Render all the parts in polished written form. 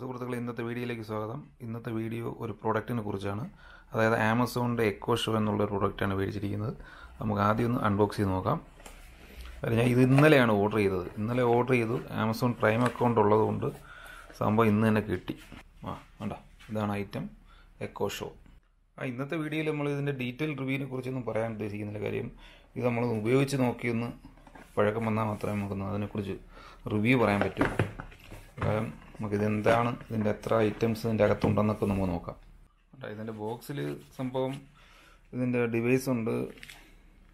സുഹൃത്തുക്കളെ, ഇന്നത്തെ വീഡിയോയിലേക്ക് സ്വാഗതം. ഇന്നത്തെ വീഡിയോ ഒരു പ്രോഡക്റ്റിനെ കുറിച്ചാണ്. അതായത് ആമസോണിൻ്റെ എക്കോ ഷോ എന്നുള്ളൊരു പ്രോഡക്റ്റാണ് മേടിച്ചിരിക്കുന്നത്. നമുക്ക് ആദ്യം ഒന്ന് അൺബോക്സ് ചെയ്ത് നോക്കാം. ഞാൻ ഇത് ഇന്നലെയാണ് ഓർഡർ ചെയ്തത്. ഇന്നലെ ഓർഡർ ചെയ്തു. ആമസോൺ പ്രൈം അക്കൗണ്ട് ഉള്ളതുകൊണ്ട് സംഭവം ഇന്ന് തന്നെ കിട്ടി. വേണ്ട, ഇതാണ് ഐറ്റം എക്കോ ഷോ. ഇന്നത്തെ വീഡിയോയിൽ നമ്മൾ ഇതിൻ്റെ ഡീറ്റെയിൽ റിവ്യൂവിനെ കുറിച്ചൊന്നും പറയാൻ ഉദ്ദേശിക്കുന്നില്ല. കാര്യം ഇത് നമ്മൾ ഉപയോഗിച്ച് നോക്കിയൊന്ന് പഴക്കം വന്നാൽ മാത്രമേ നമുക്കൊന്ന് അതിനെക്കുറിച്ച് റിവ്യൂ പറയാൻ പറ്റൂ. കാരണം നമുക്കിതെന്താണ്, ഇതിൻ്റെ എത്ര ഐറ്റംസ് ഇതിൻ്റെ അകത്തുണ്ടെന്നൊക്കെ നമുക്ക് നോക്കാം. ഇതിൻ്റെ ബോക്സിൽ സംഭവം ഇതിൻ്റെ ഡിവൈസ് ഉണ്ട്,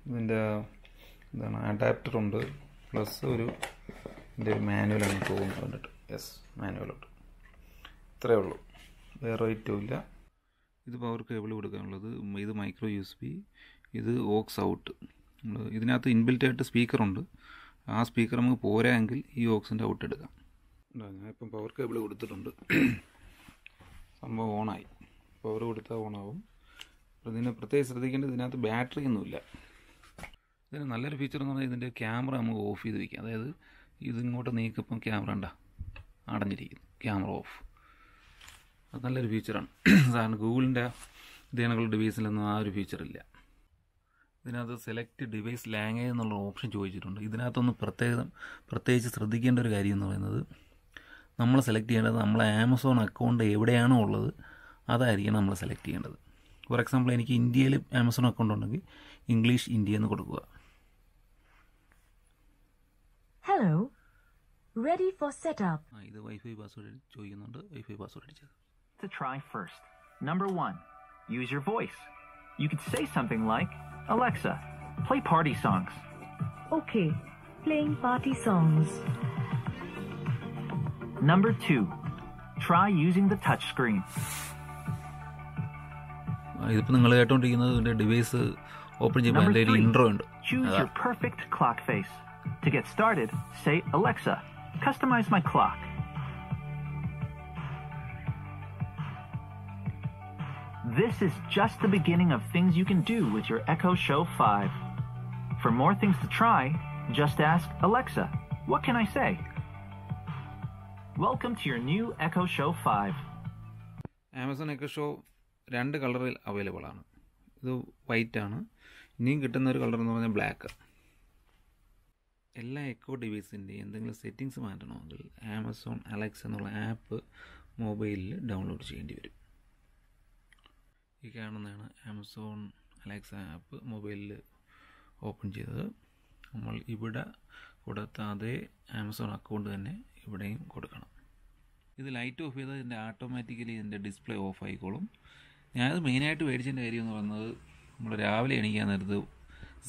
ഇതിൻ്റെ എന്താണ് അഡാപ്റ്ററുണ്ട്, പ്ലസ് ഇതിൻ്റെ ഒരു മാനുവലാണ് തോന്നുന്നത് കണ്ടിട്ട്. യെസ്, മാനുവലുണ്ട്. ഇത്രയേ ഉള്ളൂ, വേറെ ഐറ്റവും ഇല്ല. ഇത് പവർ കേബിൾ കൊടുക്കാനുള്ളത്. ഇത് മൈക്രോ USB, ഇത് ഓക്സ് ഔട്ട്. ഇതിനകത്ത് ഇൻബിൽറ്റ് ആയിട്ട് സ്പീക്കറുണ്ട്. ആ സ്പീക്കർ നമുക്ക് പോരായെങ്കിൽ ഈ ഓക്സിൻ്റെ ഔട്ട് എടുക്കാം. ഞാനിപ്പം പവർ കേബിൾ കൊടുത്തിട്ടുണ്ട്. സംഭവം ഓണായി. പവർ കൊടുത്താൽ ഓണാവും. ഇതിന് പ്രത്യേകം ശ്രദ്ധിക്കേണ്ടത്, ഇതിനകത്ത് ബാറ്ററി ഒന്നുമില്ല. ഇതിന് നല്ലൊരു ഫീച്ചർ എന്ന് പറഞ്ഞാൽ ഇതിൻ്റെ ക്യാമറ നമുക്ക് ഓഫ് ചെയ്ത് വയ്ക്കാം. അതായത് ഇതിങ്ങോട്ട് നീക്കിപ്പം ക്യാമറ അടഞ്ഞിരിക്കുന്നു, ക്യാമറ ഓഫ്. അത് നല്ലൊരു ഫീച്ചറാണ്. സാധാരണ ഗൂഗിളിൻ്റെ ഇതേണക്കുള്ള ഡിവൈസിലൊന്നും ആ ഒരു ഫീച്ചറില്ല. ഇതിനകത്ത് സെലക്ട് ഡിവൈസ് ലാംഗ്വേജ് എന്നുള്ള ഓപ്ഷൻ ചോദിച്ചിട്ടുണ്ട്. ഇതിനകത്തൊന്ന് പ്രത്യേകിച്ച് ശ്രദ്ധിക്കേണ്ട ഒരു കാര്യം എന്ന് പറയുന്നത്, നമ്മൾ സെലക്ട് ചെയ്യേണ്ടത് നമ്മളെ ആമസോൺ അക്കൗണ്ട് എവിടെയാണോ ഉള്ളത് അതായിരിക്കണം നമ്മൾ സെലക്ട് ചെയ്യേണ്ടത്. ഫോർ എക്സാമ്പിൾ, എനിക്ക് ഇന്ത്യയിൽ ആമസോൺ അക്കൗണ്ട് ഉണ്ടെങ്കിൽ ഇംഗ്ലീഷ് ഇന്ത്യ എന്ന് കൊടുക്കുക. Hello, ready for setup. ഇത് വൈഫൈ പാസ്വേഡ് ചോദിക്കുന്നുണ്ട്. വൈഫൈ പാസ്വേഡ് അടിച്ചത്. To try first. Number 1, use your voice. You could say something like, Alexa, play party songs. Okay, playing party songs. Number 2, try using the touch screen. ഇതിപ്പോൾ നിങ്ങൾ കേട്ടോണ്ടിരിക്കുന്നത് ഇതിൻ്റെ device open ചെയ്യുമ്പോൾ Number അതിൻ്റെ ഒരു 3, intro ഉണ്ട്. choose your perfect clock face. To get started, say, Alexa, customize my clock. This is just the beginning of things you can do with your Echo Show5. For more things to try, just ask Alexa, what can I say? Welcome to your new Echo Show5. Amazon Echo Show 2 കളറിൽ available ആണ്. ഇത് white ആണ്. ഇനിയും കിട്ടുന്ന ഒരു colour എന്ന് പറഞ്ഞാൽ black. എല്ലാ എക്കോ ഡിവൈസിൻ്റെയും എന്തെങ്കിലും സെറ്റിങ്സ് മാറ്റണമെങ്കിൽ ആമസോൺ അലക്സ എന്നുള്ള ആപ്പ് മൊബൈലിൽ ഡൗൺലോഡ് ചെയ്യേണ്ടി വരും. ഈ കാണുന്നതാണ് ആമസോൺ അലക്സ ആപ്പ് മൊബൈലിൽ ഓപ്പൺ ചെയ്തത്. നമ്മൾ ഇവിടെ കൊടുത്ത അതേ ആമസോൺ അക്കൗണ്ട് തന്നെ ഇവിടെയും കൊടുക്കണം. ഇത് ലൈറ്റ് ഓഫ് ചെയ്താൽ ഇതിൻ്റെ ഓട്ടോമാറ്റിക്കലി ഇതിൻ്റെ ഡിസ്പ്ലേ ഓഫ് ആയിക്കോളും. ഞാനത് മെയിനായിട്ട് മേടിച്ചതിൻ്റെ കാര്യം എന്ന് പറയുന്നത്, നമ്മൾ രാവിലെ എണീക്കാൻ നേരത്ത്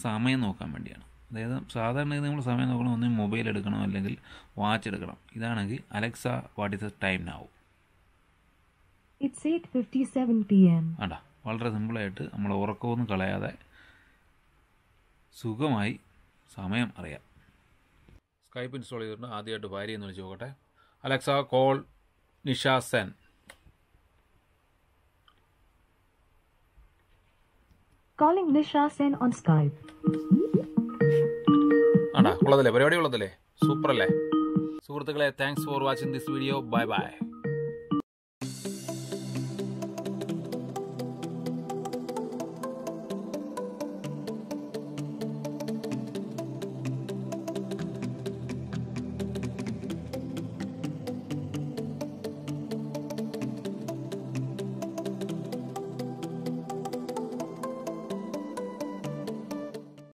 സമയം നോക്കാൻ വേണ്ടിയാണ്. അതായത് സാധാരണ ഇത് നമ്മൾ സമയം നോക്കണം, ഒന്നും മൊബൈൽ എടുക്കണം അല്ലെങ്കിൽ വാച്ച് എടുക്കണം. ഇതാണെങ്കിൽ Alexa what is the time now. It's 8:57 p.m. ആണ്ടാ, വളരെ സിമ്പിളായിട്ട് നമ്മൾ ഉറക്കമൊന്നും കളയാതെ സുഖമായി സമയം അറിയാം. സ്കൈപ്പ് ഇൻസ്റ്റാൾ ചെയ്തിട്ടുണ്ട്. ആദ്യമായിട്ട് ഭാര്യ എന്ന് വിളിച്ച് നോക്കട്ടെ. Alexa call Nisha Sen. Calling Nisha Sen on Skype. ആണ്ടാ, ഉള്ളതല്ലേ, പരിപാടി ഉള്ളതല്ലേ, സൂപ്പർ അല്ലേ. സുഹൃത്തുക്കളെ, thanks for watching this video. Bye by.